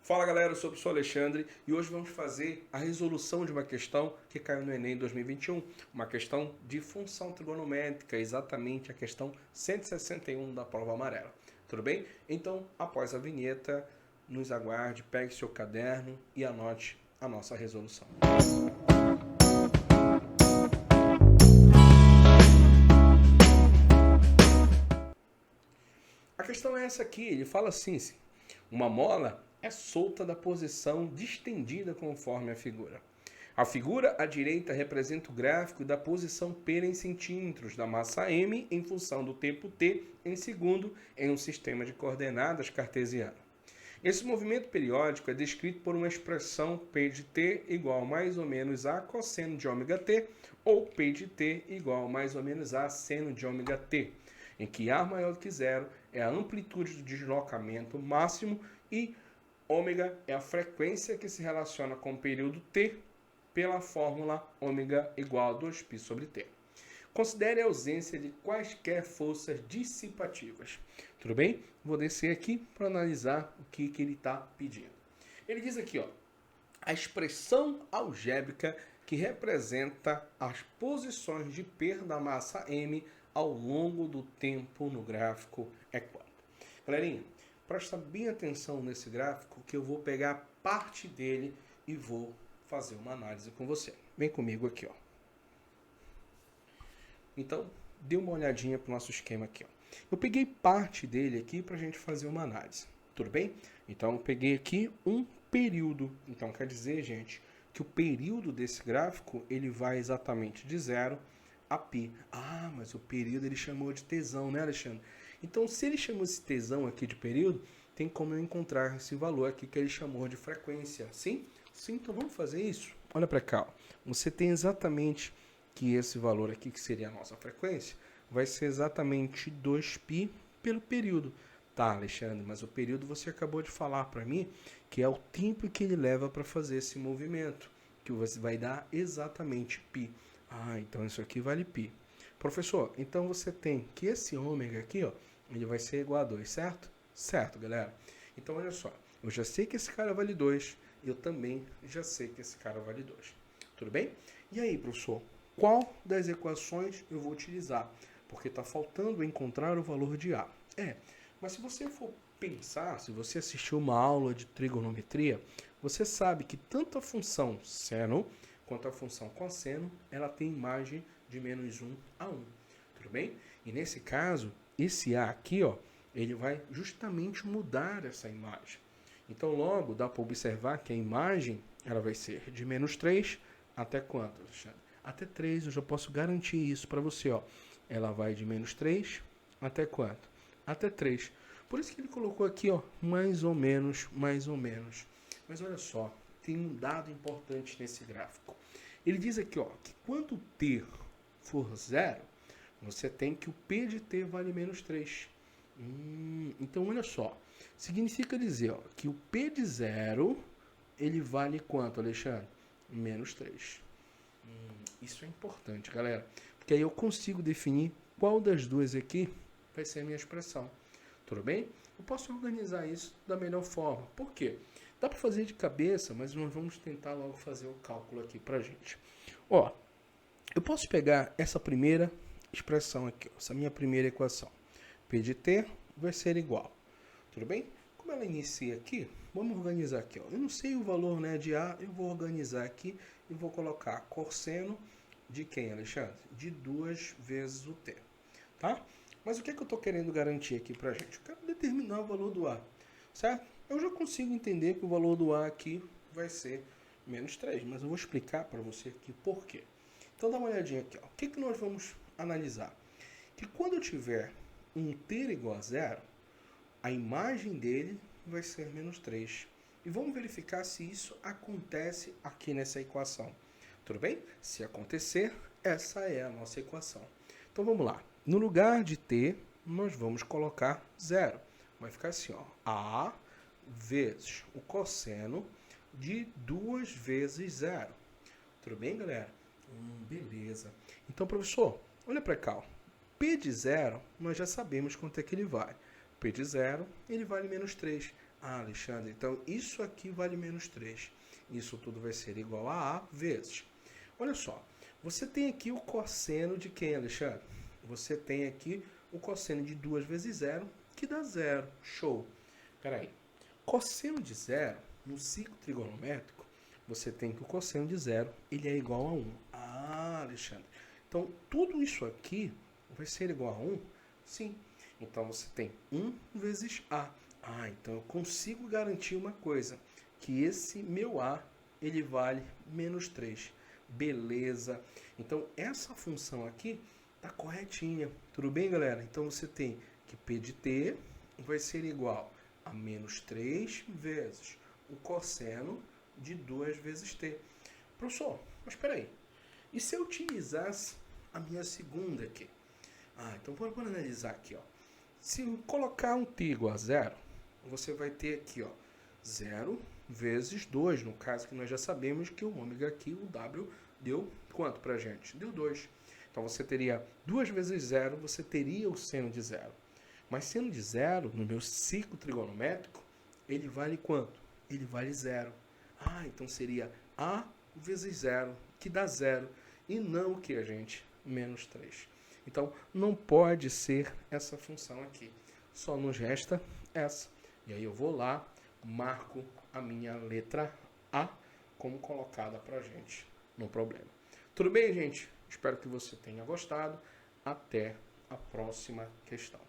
Fala galera, eu sou o professor Alexandre e hoje vamos fazer a resolução de uma questão que caiu no Enem 2021, uma questão de função trigonométrica, exatamente a questão 161 da prova amarela. Tudo bem? Então, após a vinheta, nos aguarde, pegue seu caderno e anote a nossa resolução. A questão é essa aqui, ele fala assim, uma mola é solta da posição distendida conforme a figura. A figura à direita representa o gráfico da posição P em centímetros da massa M em função do tempo T em segundo em um sistema de coordenadas cartesiano. Esse movimento periódico é descrito por uma expressão P de T igual mais ou menos a cosseno de ômega T ou P de T igual mais ou menos a seno de ômega T, em que A maior do que zero é a amplitude do deslocamento máximo e ômega é a frequência que se relaciona com o período T pela fórmula ômega igual a 2π sobre T. Considere a ausência de quaisquer forças dissipativas. Tudo bem? Vou descer aqui para analisar o que ele está pedindo. Ele diz aqui, a expressão algébrica que representa as posições de P da massa M ao longo do tempo no gráfico é quanto? Galerinha, presta bem atenção nesse gráfico que eu vou pegar parte dele e vou fazer uma análise com você. Vem comigo aqui, Então, dê uma olhadinha para o nosso esquema aqui, Eu peguei parte dele aqui para a gente fazer uma análise. Tudo bem? Então, eu peguei aqui um período. Então, quer dizer, gente, que o período desse gráfico, ele vai exatamente de 0 a π. Ah, mas o período ele chamou de tesão, né, Alexandre? Então, se ele chamou esse tesão aqui de período, tem como eu encontrar esse valor aqui que ele chamou de frequência. Sim? Sim, então vamos fazer isso. Olha para cá. Você tem exatamente que esse valor aqui, que seria a nossa frequência, vai ser exatamente 2π pelo período. Tá, Alexandre, mas o período você acabou de falar para mim que é o tempo que ele leva para fazer esse movimento, que você vai dar exatamente π. Ah, então isso aqui vale π. Professor, então você tem que esse ômega aqui, ele vai ser igual a 2, certo? Certo, galera. Então, olha só. Eu já sei que esse cara vale 2. Eu também já sei que esse cara vale 2. Tudo bem? E aí, professor? Qual das equações eu vou utilizar? Porque está faltando encontrar o valor de A. Mas se você for pensar, se você assistiu uma aula de trigonometria, você sabe que tanto a função seno quanto a função cosseno, ela tem imagem de menos 1 a 1. Tudo bem? E nesse caso, esse A aqui, ele vai justamente mudar essa imagem. Então, logo, dá para observar que a imagem ela vai ser de menos 3 até quanto, Alexandre? Até 3, eu já posso garantir isso para você. Ela vai de menos 3 até quanto? Até 3. Por isso que ele colocou aqui, mais ou menos, mais ou menos. Mas olha só, tem um dado importante nesse gráfico. Ele diz aqui, que quando t for 0, você tem que o P de t vale menos 3. Então, olha só. Significa dizer que o P de 0, ele vale quanto, Alexandre? Menos 3. Isso é importante, galera. Porque aí eu consigo definir qual das duas aqui vai ser a minha expressão. Tudo bem? Eu posso organizar isso da melhor forma. Por quê? Dá para fazer de cabeça, mas nós vamos tentar logo fazer o cálculo aqui pra gente. Eu posso pegar essa primeira expressão aqui, essa minha primeira equação. P de t vai ser igual. Tudo bem? Como ela inicia aqui, vamos organizar aqui. Eu não sei o valor, de A, eu vou organizar aqui e vou colocar cosseno de quem, Alexandre? De 2 vezes o t. Tá? Mas o que eu estou querendo garantir aqui pra gente? Eu quero determinar o valor do A, certo? Eu já consigo entender que o valor do A aqui vai ser menos 3, mas eu vou explicar para você aqui por quê. Então, dá uma olhadinha aqui. O que nós vamos analisar? Que quando eu tiver um t igual a 0, a imagem dele vai ser menos 3. E vamos verificar se isso acontece aqui nessa equação. Tudo bem? Se acontecer, essa é a nossa equação. Então, vamos lá. No lugar de t, nós vamos colocar 0. Vai ficar assim, A vezes o cosseno de 2 vezes 0. Tudo bem, galera? Beleza. Então, professor, olha para cá. P de 0, nós já sabemos quanto é que ele vale. P de 0, ele vale menos 3. Ah, Alexandre, então isso aqui vale menos 3. Isso tudo vai ser igual a vezes. Olha só, você tem aqui o cosseno de quem, Alexandre? Você tem aqui o cosseno de 2 vezes zero, que dá zero. Show. Espera aí. Cosseno de zero, no ciclo trigonométrico, você tem que o cosseno de zero ele é igual a 1. Ah, Alexandre. Então, tudo isso aqui vai ser igual a 1? Sim. Então, você tem 1 vezes A. Ah, então eu consigo garantir uma coisa, que esse meu A, ele vale menos 3. Beleza. Então, essa função aqui está corretinha. Tudo bem, galera? Então, você tem que P de T vai ser igual a menos 3 vezes o cosseno de 2 vezes t. Professor, mas espera aí. E se eu utilizasse a minha segunda aqui? Ah, então vamos analisar aqui, ó. Se eu colocar um t igual a zero, você vai ter aqui, ó, 0 vezes 2, no caso que nós já sabemos que o ômega aqui, o W, deu quanto pra gente? Deu 2. Então você teria 2 vezes 0, você teria o seno de 0. Mas seno de 0, no meu ciclo trigonométrico, ele vale quanto? Ele vale 0. Ah, então seria A vezes 0, que dá 0. E não o que, a gente? Menos 3. Então, não pode ser essa função aqui. Só nos resta essa. E aí eu vou lá, marco a minha letra A como colocada pra gente no problema. Tudo bem, gente? Espero que você tenha gostado. Até a próxima questão.